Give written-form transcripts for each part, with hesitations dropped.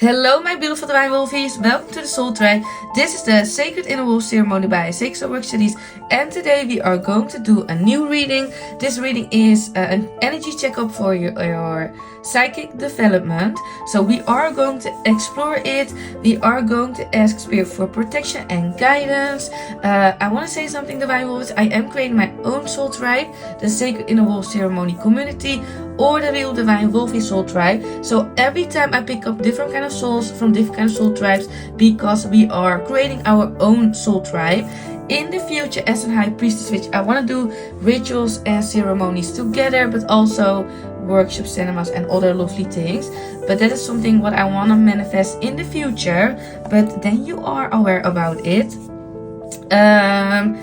Hello my beautiful Divine Wolfeys, welcome to the Soul Tribe. This is the Sacred Inner Wolf ceremony by Sacred Soul Work Charice, and today we are going to do a new reading. This reading is an energy checkup for your psychic development. So we are going to explore it. We are going to ask Spirit for protection and guidance. I want to say something, Divine Wolves. I am creating my own Soul Tribe, the Sacred Inner Wolf ceremony community, or the real Divine Wolfey Soul Tribe. So every time I pick up different kind of souls from different kind of soul tribes, because we are creating our own soul tribe. In the future, as a high priestess, which I want to do rituals and ceremonies together, but also workshops, cinemas, and other lovely things. But that is something what I want to manifest in the future. But then you are aware about it. I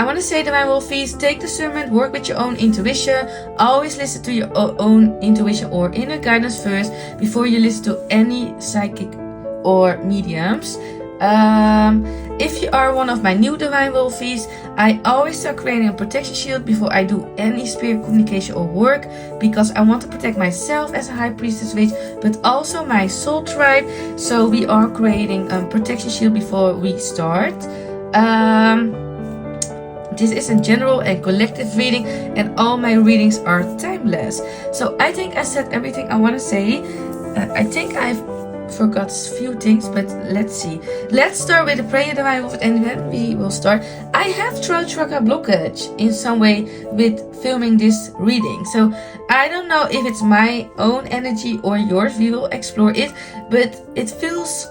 want to say, Divine Wolfeys, take discernment, work with your own intuition. Always listen to your own intuition or inner guidance first before you listen to any psychic or mediums. If you are one of my new Divine Wolfeys, I always start creating a protection shield before I do any spirit communication or work, because I want to protect myself as a high priestess witch, but also my soul tribe. So we are creating a protection shield before we start. This is a general and collective reading, and all my readings are timeless. So I think I said everything I want to say. I think I've forgot a few things, but let's see. Let's start with the prayer, Divine Wolf, and then we will start. I have throat chakra blockage in some way with filming this reading, so I don't know if it's my own energy or yours. We will explore it, but it feels,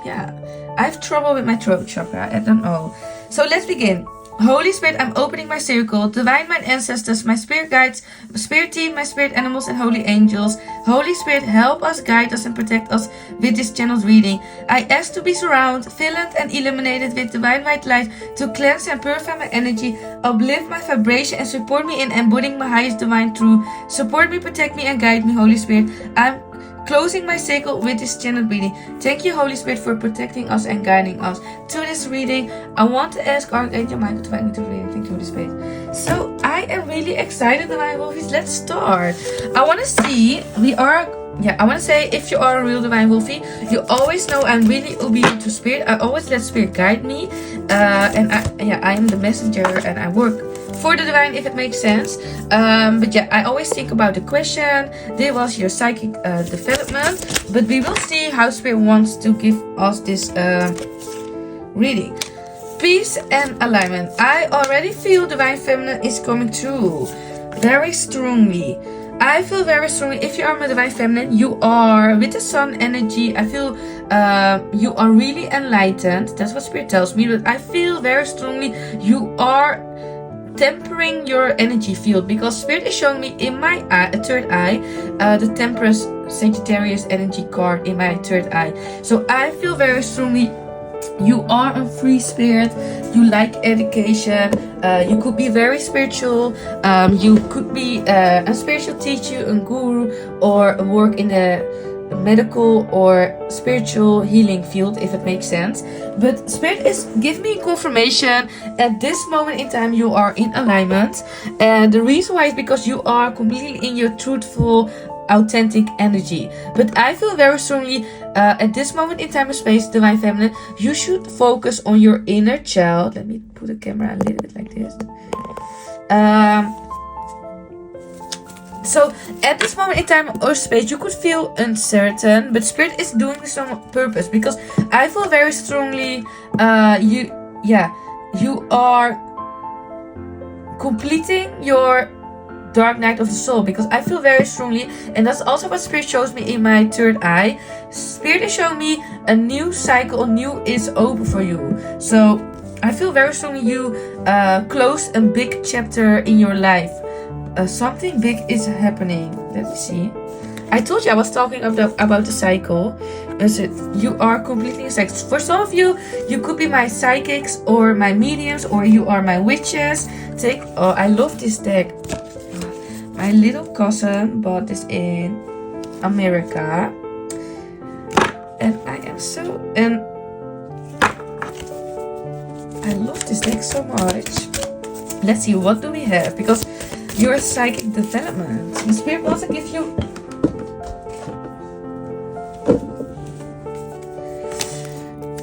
yeah, I have trouble with my throat chakra. I don't know. So let's begin. Holy Spirit, I'm opening my circle. Divine Mind Ancestors, my spirit guides, my spirit team, my spirit animals, and holy angels. Holy Spirit, help us, guide us, and protect us with this channel's reading. I ask to be surrounded, filled, and illuminated with divine white light to cleanse and purify my energy, uplift my vibration, and support me in embodying my highest divine truth. Support me, protect me, and guide me, Holy Spirit. I'm closing my circle with this channel reading. Thank you, Holy Spirit, for protecting us and guiding us to this reading. I want to ask Archangel Michael to guide me to the reading. Thank you, Holy Spirit. So I am really excited, Divine Wolfies. Let's start. I want to see, I want to say, if you are a real Divine Wolfie, you always know I'm really obedient to Spirit. I always let Spirit guide me. And I am the messenger, and I work for the divine, if it makes sense. But yeah, I always think about the question. This was your psychic development, but we will see how Spirit wants to give us this reading. Peace and alignment. I already feel Divine Feminine is coming through very strongly. I feel very strongly, if you are my Divine Feminine, you are with the Sun energy. I feel you are really enlightened. That's what Spirit tells me. But I feel very strongly you are tempering your energy field, because Spirit is showing me in my third eye, the Temperance Sagittarius energy card in my third eye. So I feel very strongly you are a free spirit. You like education. You could be very spiritual. You could be a spiritual teacher, a guru, or work in the medical or spiritual healing field, if it makes sense. But Spirit is giving me confirmation at this moment in time you are in alignment, and the reason why is because you are completely in your truthful, authentic energy. But I feel very strongly at this moment in time and space, Divine Feminine, you should focus on your inner child. Let me put the camera a little bit like this. So at this moment in time or space, you could feel uncertain, but Spirit is doing this on purpose, because I feel very strongly you are completing your dark night of the soul, because I feel very strongly, and that's also what Spirit shows me in my third eye. Spirit is showing me a new cycle, a new is open for you. So I feel very strongly you close a big chapter in your life. Something big is happening. Let me see. I told you I was talking about the cycle. So you are completely in cycle. For some of you, you could be my psychics or my mediums, or you are my witches. I love this deck. My little cousin bought this in America, and I love this deck so much. Let's see, what do we have? Because your psychic development, the Spirit wants to give you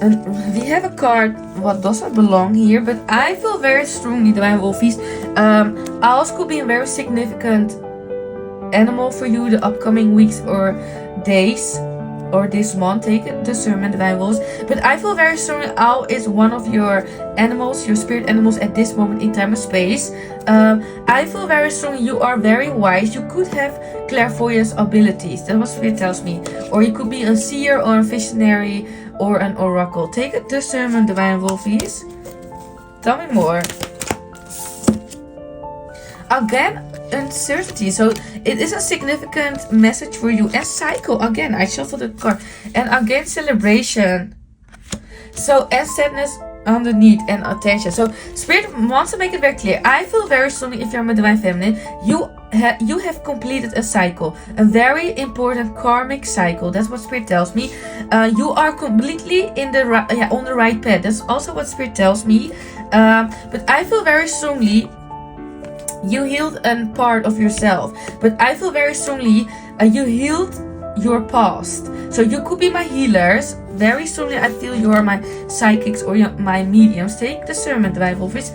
And we have a card what doesn't belong here, but I feel very strongly, Divine Wolfeys. Owls could be a very significant animal for you the upcoming weeks or days, or this month. Take a discernment, Divine Wolves. But I feel very strongly owl is one of your animals, your spirit animals at this moment in time and space. I feel very strongly you are very wise. You could have clairvoyance abilities. That's what spirit tells me. Or you could be a seer or a visionary or an oracle. Take a discernment, Divine Wolfies. Tell me more. Again, uncertainty. So it is a significant message for you. And cycle. Again, I shuffled the card. And again, celebration. So, and sadness underneath and attention. So spirit wants to make it very clear. I feel very strongly, if you're a divine feminine, you have completed a cycle, a very important karmic cycle. That's what spirit tells me. You are completely in the on the right path. That's also what spirit tells me. But I feel very strongly you healed a part of yourself. But I feel very strongly you healed your past. So you could be my healers. Very strongly I feel you are my psychics or my mediums. Take discernment, Divine Wolfeys.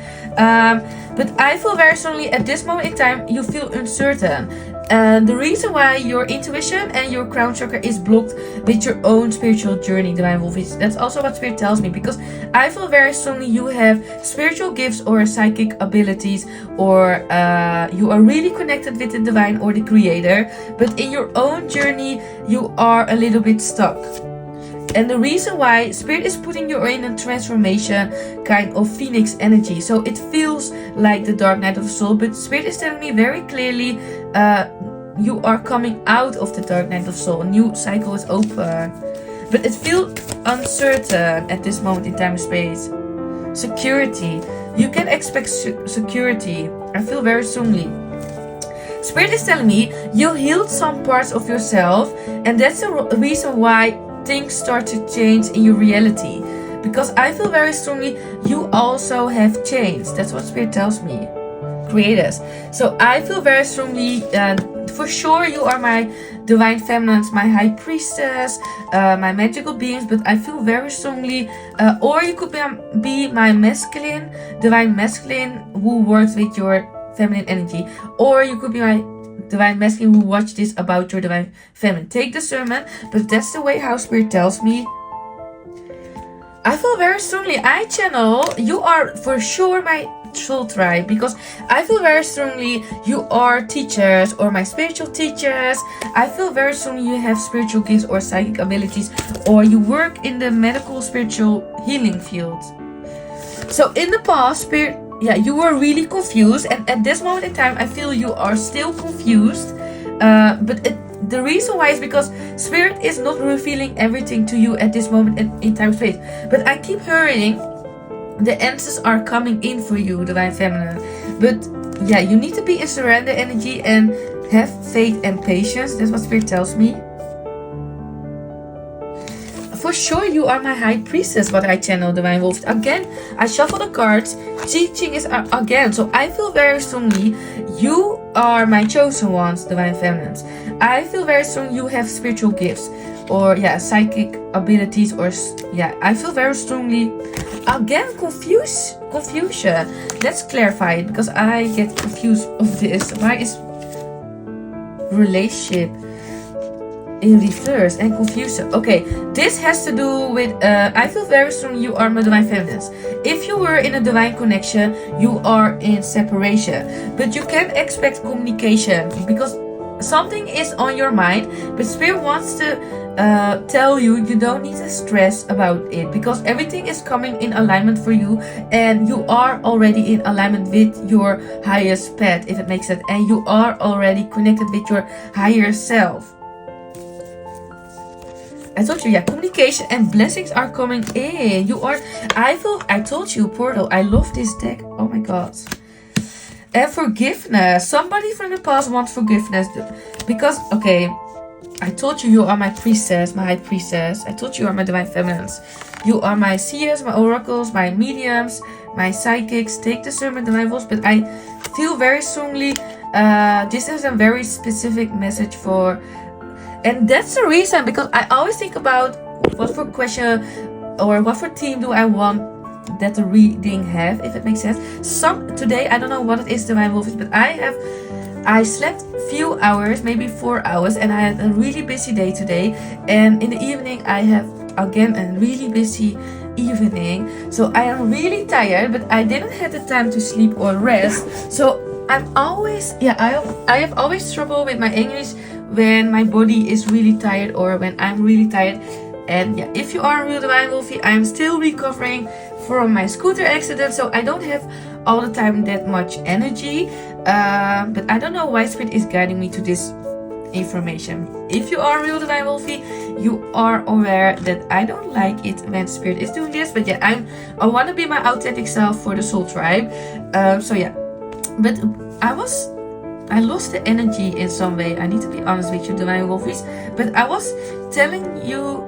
But I feel very strongly at this moment in time you feel uncertain. The reason why your intuition and your crown chakra is blocked with your own spiritual journey, Divine Wolfeys. That's also what spirit tells me, because I feel very strongly you have spiritual gifts or psychic abilities, or you are really connected with the divine or the creator, but in your own journey you are a little bit stuck. And the reason why spirit is putting you in a transformation kind of phoenix energy. So it feels like the dark night of the soul, but spirit is telling me very clearly you are coming out of the dark night of the soul. A new cycle is open. But it feels uncertain at this moment in time and space. Security. You can expect security. I feel very strongly. Spirit is telling me you healed some parts of yourself, and that's the reason why things start to change in your reality, because I feel very strongly you also have changed. That's what spirit tells me. Creators. So I feel very strongly for sure you are my divine feminines, my high priestess, my magical beings, but I feel very strongly or you could be my masculine, divine masculine who works with your feminine energy, or you could be my divine masculine who watch this about your divine feminine. Take discernment, but that's the way how spirit tells me. I feel very strongly I channel you are for sure my soul tribe, because I feel very strongly you are teachers or my spiritual teachers. I feel very strongly you have spiritual gifts or psychic abilities, or you work in the medical spiritual healing field. So in the past, spirit, you were really confused, and at this moment in time I feel you are still confused, but the reason why is because spirit is not revealing everything to you at this moment in time and space. But I keep hearing the answers are coming in for you, divine feminine. But you need to be in surrender energy and have faith and patience. That's what spirit tells me. For sure you are my high priestess, what I channel, Divine Wolf. Again, I shuffle the cards. Teaching is again. So I feel very strongly you are my chosen ones, Divine Feminines. I feel very strong you have spiritual gifts, or psychic abilities, or I feel very strongly again confusion. Let's clarify it, because I get confused of this. Why is relationship in reverse and confusion? Okay, this has to do with I feel very strong you are my divine feminines. If you were in a divine connection, you are in separation, but you can expect communication because something is on your mind, but spirit wants to tell you you don't need to stress about it, because everything is coming in alignment for you, and you are already in alignment with your highest path, if it makes sense, and you are already connected with your higher self. I told you, communication and blessings are coming in. You are, I told you, portal. I love this deck. Oh my god. And forgiveness. Somebody from the past wants forgiveness. Because, okay, I told you are my priestess, my high priestess. I told you are my divine feminines. You are my seers, my oracles, my mediums, my psychics. Take discernment, divine wolves. But I feel very strongly, this is a very specific message for. And that's the reason, because I always think about what for question or what for theme do I want that the reading have, if it makes sense. Today I don't know what it is, Divine Wolfeys, but I slept few hours, maybe 4 hours, and I had a really busy day today. And in the evening I have again a really busy evening, so I am really tired, but I didn't have the time to sleep or rest. So I'm always, I have always trouble with my English when my body is really tired or when I'm really tired. And yeah, if you are a real Divine Wolfey, I'm still recovering from my scooter accident, so I don't have all the time that much energy. But I don't know why Spirit is guiding me to this information. If you are a real Divine Wolfey, you are aware that I don't like it when Spirit is doing this. But yeah, I want to be my authentic self for the soul tribe. So yeah, but I lost the energy in some way. I need to be honest with you, Divine Wolfeys. But I was telling you,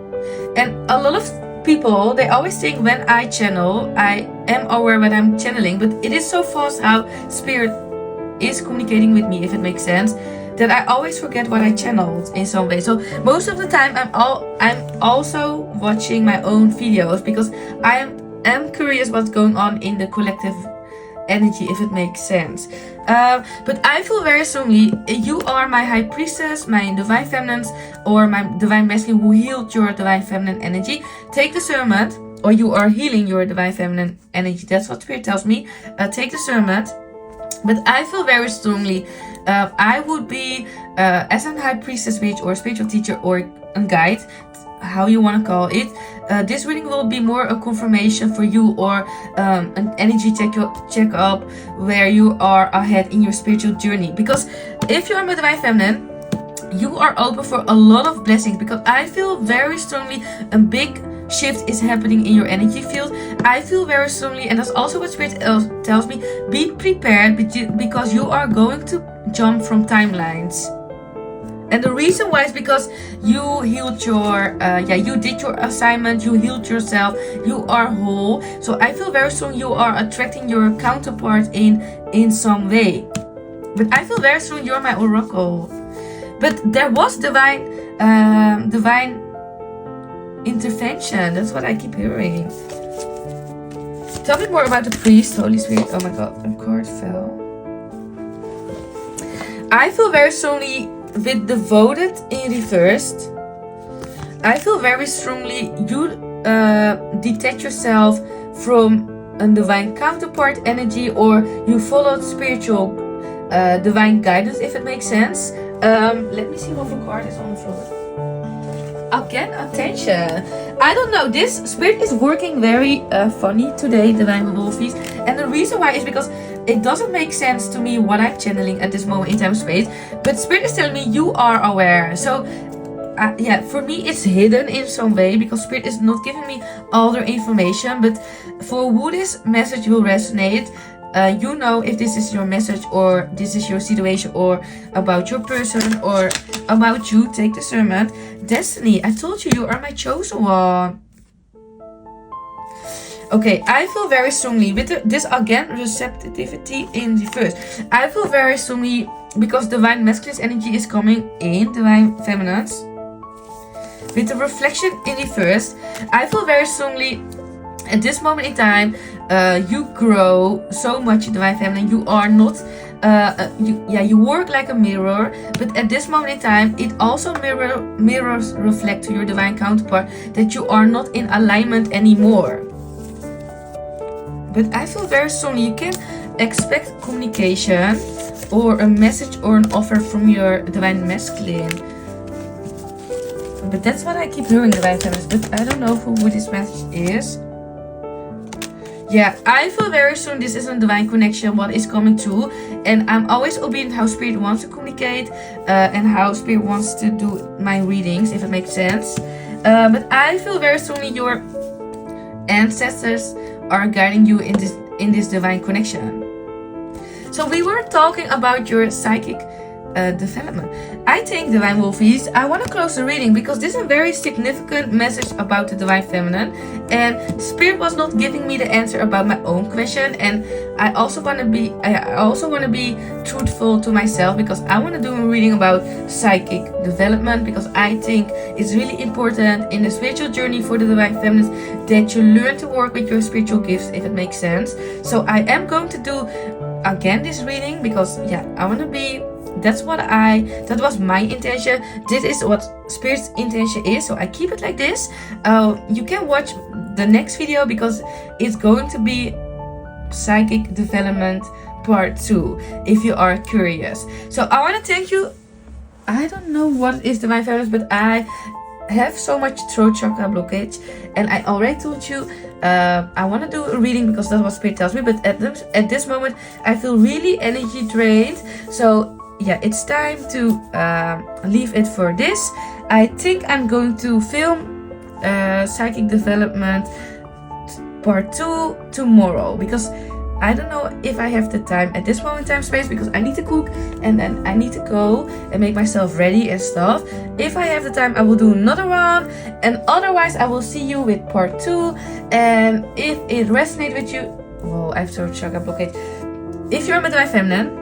and a lot of people, they always think when I channel, I am aware when I'm channeling, but it is so fast how Spirit is communicating with me, if it makes sense, that I always forget what I channeled in some way. So most of the time I'm also watching my own videos because I am curious what's going on in the collective energy, if it makes sense. But I feel very strongly you are my high priestess, my divine feminine, or my divine masculine who healed your divine feminine energy. Take discernment, or you are healing your divine feminine energy. That's what Spirit tells me. Take discernment. But I feel very strongly I would be as a high priestess witch or spiritual teacher or a guide, how you want to call it. This reading will be more a confirmation for you, or an energy check-up where you are ahead in your spiritual journey. Because if you are my divine feminine, you are open for a lot of blessings, because I feel very strongly a big shift is happening in your energy field. I feel very strongly, and that's also what Spirit tells me, be prepared, because you are going to jump from timelines. And the reason why is because you healed your, you did your assignment, you healed yourself, you are whole. So I feel very strong you are attracting your counterpart in some way. But I feel very strong you're my oracle. But there was divine intervention. That's what I keep hearing. Tell me more about the priest, Holy Spirit. Oh my God, a card fell. I feel very strongly with devoted in reversed. I feel very strongly you detach yourself from a divine counterpart energy, or you followed spiritual divine guidance, if it makes sense. Let me see what the card is on the floor. Again, attention. I don't know, this Spirit is working very funny today, Divine Wolfeys. And the reason why is because it doesn't make sense to me what I'm channeling at this moment in time space. But Spirit is telling me you are aware. So yeah, for me it's hidden in some way, because Spirit is not giving me all the information. But for who this message will resonate, you know if this is your message, or this is your situation, or about your person, or about you. Take discernment. Destiny, I told you, you are my chosen one. Okay, I feel very strongly with this again, receptivity in reverse. I feel very strongly because divine masculine energy is coming in, divine feminines. With the reflection in reverse, I feel very strongly at this moment in time, you grow so much, divine feminine. You are not, you work like a mirror, but at this moment in time, it also mirrors reflect to your divine counterpart that you are not in alignment anymore. But I feel very strongly you can expect communication or a message or an offer from your divine masculine. But that's what I keep hearing, divine feminine. But I don't know who this message is. Yeah, I feel very soon this is a divine connection, what is coming through. And I'm always obedient how Spirit wants to communicate, and how Spirit wants to do my readings, if it makes sense. But I feel very strongly your ancestors are guiding you in this divine connection. So we were talking about your psychic development. I think, Divine Wolfeys, I want to close the reading because this is a very significant message about the Divine Feminine, and Spirit was not giving me the answer about my own question, and I also want to be truthful to myself because I want to do a reading about psychic development, because I think it's really important in the spiritual journey for the Divine Feminine that you learn to work with your spiritual gifts, if it makes sense. So I am going to do again this reading because I want to be, that was my intention. This is what Spirit's intention is, so I keep it like this. You can watch the next video because it's going to be psychic development part 2 if you are curious. So I want to thank you. I don't know what is Divine Feminine, but I have so much throat chakra blockage, and I already told you I want to do a reading because that's what Spirit tells me, but at this moment I feel really energy drained. So it's time to leave it for this. I think I'm going to film psychic development part 2 tomorrow because I don't know if I have the time at this moment in time space, because I need to cook and then I need to go and make myself ready and stuff. If I have the time, I will do another one, and otherwise I will see you with part 2. And if it resonates with you, well, I have throat chakra blockage. If you're with my feminine,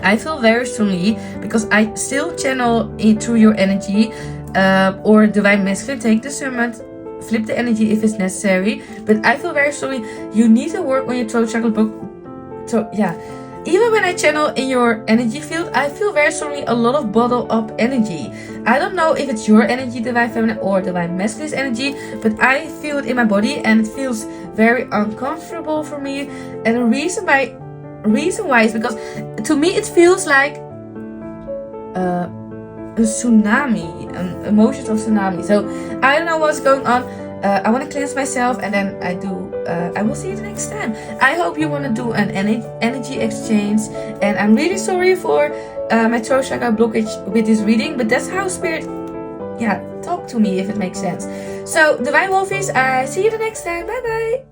I feel very strongly, because I still channel it through your energy, or divine masculine, take discernment, flip the energy if it's necessary. But I feel very strongly you need to work on your throat chakra book. So even when I channel in your energy field, I feel very strongly a lot of bottled up energy. I don't know if it's your energy, divine feminine, or divine masculine energy, but I feel it in my body and it feels very uncomfortable for me. And the reason why is because to me it feels like a tsunami, emotions of tsunami. So I don't know what's going on. I want to cleanse myself, and then I will see you the next time. I hope you want to do an energy exchange, and I'm really sorry for my throat chakra blockage with this reading, but that's how Spirit talk to me, if it makes sense. So Divine Wolfeys, I see you the next time. Bye bye.